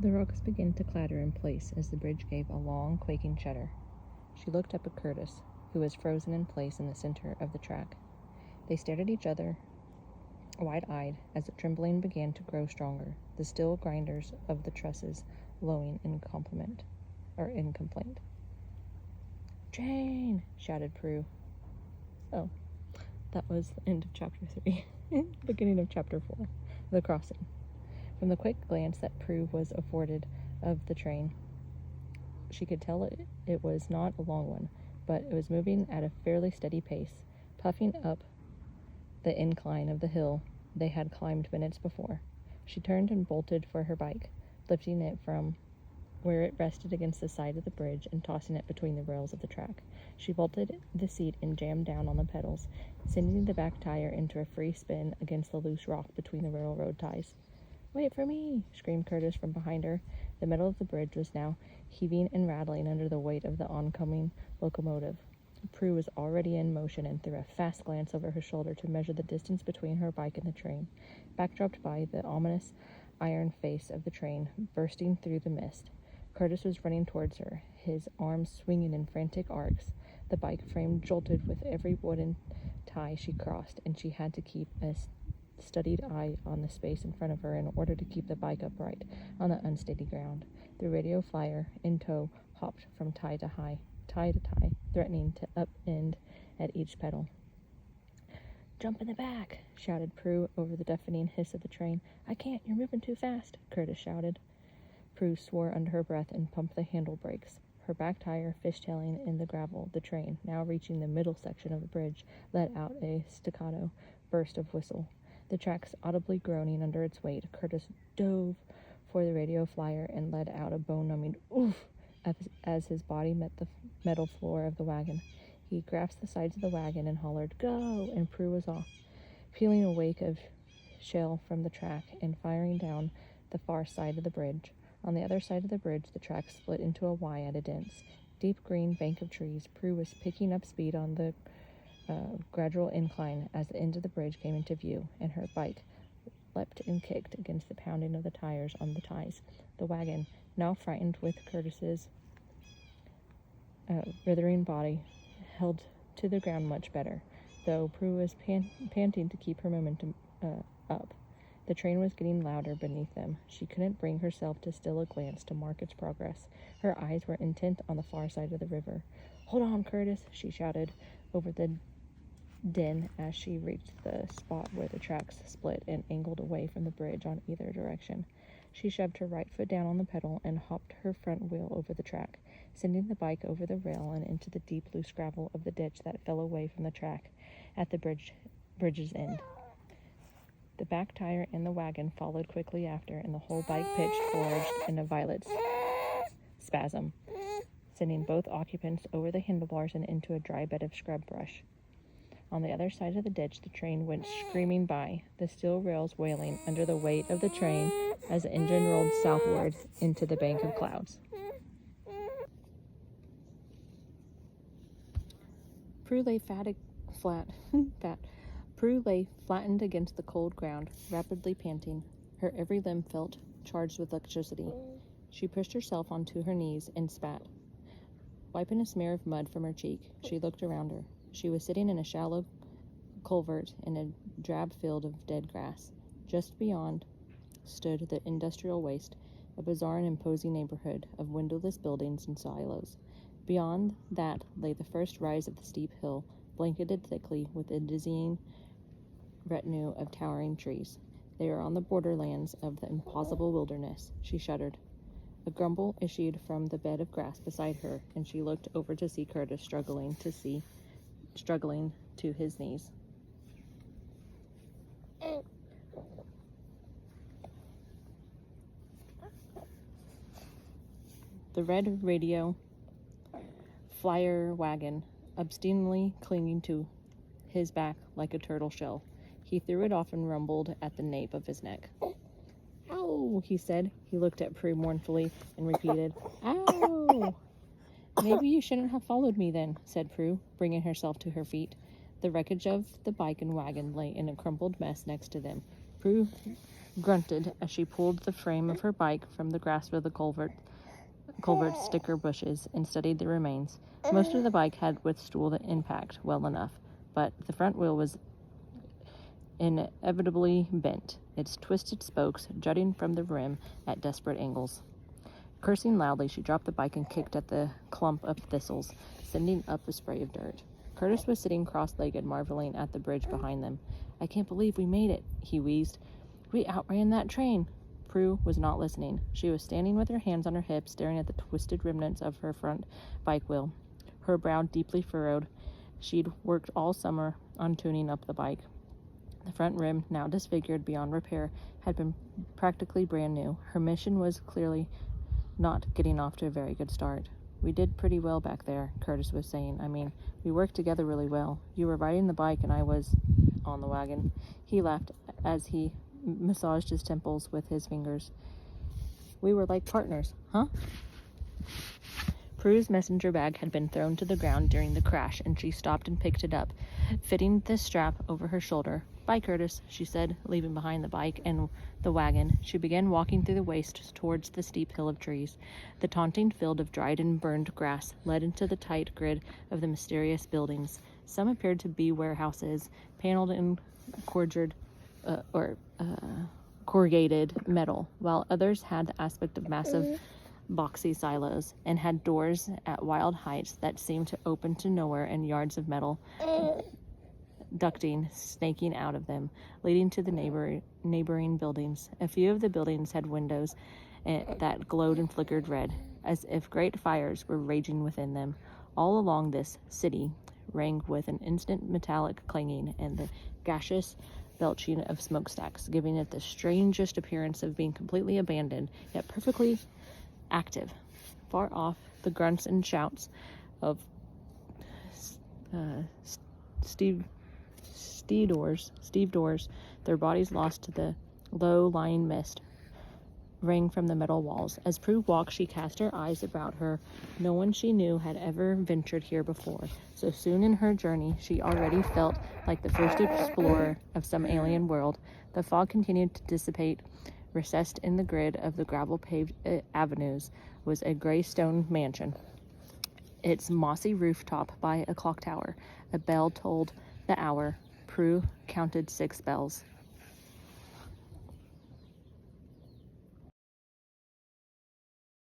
The rocks began to clatter in place as the bridge gave a long, quaking shudder. She looked up at Curtis, who was frozen in place in the center of the track. They stared at each other, wide-eyed, as the trembling began to grow stronger, the steel grinders of the trusses lowing in complaint. "Jane!" shouted Prue. Oh, that was the end of chapter 3. Beginning of chapter 4, The Crossing. From the quick glance that Prue was afforded of the train, she could tell it was not a long one, but it was moving at a fairly steady pace, puffing up the incline of the hill they had climbed minutes before. She turned and bolted for her bike, lifting it from where it rested against the side of the bridge and tossing it between the rails of the track. She vaulted the seat and jammed down on the pedals, sending the back tire into a free spin against the loose rock between the railroad ties. "Wait for me!" screamed Curtis from behind her. The metal of the bridge was now heaving and rattling under the weight of the oncoming locomotive. Prue was already in motion and threw a fast glance over her shoulder to measure the distance between her bike and the train, backdropped by the ominous iron face of the train bursting through the mist. Curtis was running towards her, his arms swinging in frantic arcs. The bike frame jolted with every wooden tie she crossed, and she had to keep a studied eye on the space in front of her in order to keep the bike upright on the unsteady ground. The radio flyer in tow hopped from tie to tie, threatening to upend at each pedal. "Jump in the back!" shouted Prue over the deafening hiss of the train. "I can't, you're moving too fast," Curtis shouted. Prue swore under her breath and pumped the handle brakes. Her back tire fishtailing in the gravel. The train, now reaching the middle section of the bridge, let out a staccato burst of whistle. The tracks audibly groaning under its weight, Curtis dove for the radio flyer and let out a bone-numbing oof as his body met the metal floor of the wagon. He grasped the sides of the wagon and hollered, "Go!" and Prue was off, peeling a wake of shell from the track and firing down the far side of the bridge. On the other side of the bridge, the track split into a Y at a dense, deep green bank of trees. Prue was picking up speed on the gradual incline as the end of the bridge came into view, and her bike leapt and kicked against the pounding of the tires on the ties. The wagon, now frightened with Curtis's writhing body, held to the ground much better, though Prue was panting to keep her momentum up. The train was getting louder beneath them. She couldn't bring herself to steal a glance to mark its progress. Her eyes were intent on the far side of the river. "Hold on, Curtis," she shouted over the din as she reached the spot where the tracks split and angled away from the bridge on either direction. She shoved her right foot down on the pedal and hopped her front wheel over the track, sending the bike over the rail and into the deep, loose gravel of the ditch that fell away from the track at the bridge's end. The back tire and the wagon followed quickly after, and the whole bike pitched forward in a violent spasm, sending both occupants over the handlebars and into a dry bed of scrub brush. On the other side of the ditch, the train went screaming by, the steel rails wailing under the weight of the train as the engine rolled southward into the bank of clouds. Prue lay Prue lay flattened against the cold ground, rapidly panting. Her every limb felt charged with electricity. She pushed herself onto her knees and spat. Wiping a smear of mud from her cheek, she looked around her. She was sitting in a shallow culvert in a drab field of dead grass. Just beyond stood the industrial waste, a bizarre and imposing neighborhood of windowless buildings and silos. Beyond that lay the first rise of the steep hill, blanketed thickly with a dizzying retinue of towering trees. They were on the borderlands of the impossible wilderness. She shuddered. A grumble issued from the bed of grass beside her, and she looked over to see Curtis struggling to his knees. The red radio flyer wagon obstinately clinging to his back like a turtle shell. He threw it off and rumbled at the nape of his neck. "Ow," he said. He looked at Prue mournfully and repeated, "Ow." "Maybe you shouldn't have followed me then," said Prue, bringing herself to her feet. The wreckage of the bike and wagon lay in a crumpled mess next to them. Prue grunted as she pulled the frame of her bike from the grasp of the culvert's sticker bushes and studied the remains. Most of the bike had withstood the impact well enough, but the front wheel was inevitably bent, its twisted spokes jutting from the rim at desperate angles. Cursing loudly, she dropped the bike and kicked at the clump of thistles, sending up a spray of dirt. Curtis was sitting cross-legged, marveling at the bridge behind them. "I can't believe we made it," he wheezed. "We outran that train." Prue was not listening. She was standing with her hands on her hips, staring at the twisted remnants of her front bike wheel, her brow deeply furrowed. She'd worked all summer on tuning up the bike. The front rim, now disfigured beyond repair, had been practically brand new. Her mission was clearly not getting off to a very good start. "We did pretty well back there," Curtis was saying. "I mean, we worked together really well. You were riding the bike and I was on the wagon." He laughed as he massaged his temples with his fingers. "We were like partners, huh?" Prue's messenger bag had been thrown to the ground during the crash, and she stopped and picked it up, fitting the strap over her shoulder. "Bye, Curtis," she said, leaving behind the bike and the wagon. She began walking through the waste towards the steep hill of trees. The taunting field of dried and burned grass led into the tight grid of the mysterious buildings. Some appeared to be warehouses, paneled in corrugated metal, while others had the aspect of massive boxy silos and had doors at wild heights that seemed to open to nowhere, and yards of metal ducting snaking out of them, leading to the neighboring buildings. A few of the buildings had windows that glowed and flickered red, as if great fires were raging within them. All along this city rang with an instant metallic clanging and the gaseous belching of smokestacks, giving it the strangest appearance of being completely abandoned, yet perfectly active. Far off, the grunts and shouts of Steve Doors, their bodies lost to the low-lying mist, rang from the metal walls. As Prue walked, she cast her eyes about her. No one she knew had ever ventured here before. So soon in her journey, she already felt like the first explorer of some alien world. The fog continued to dissipate. Recessed in the grid of the gravel-paved avenues was a gray stone mansion, its mossy rooftop by a clock tower. A bell tolled the hour. Prue counted 6 bells.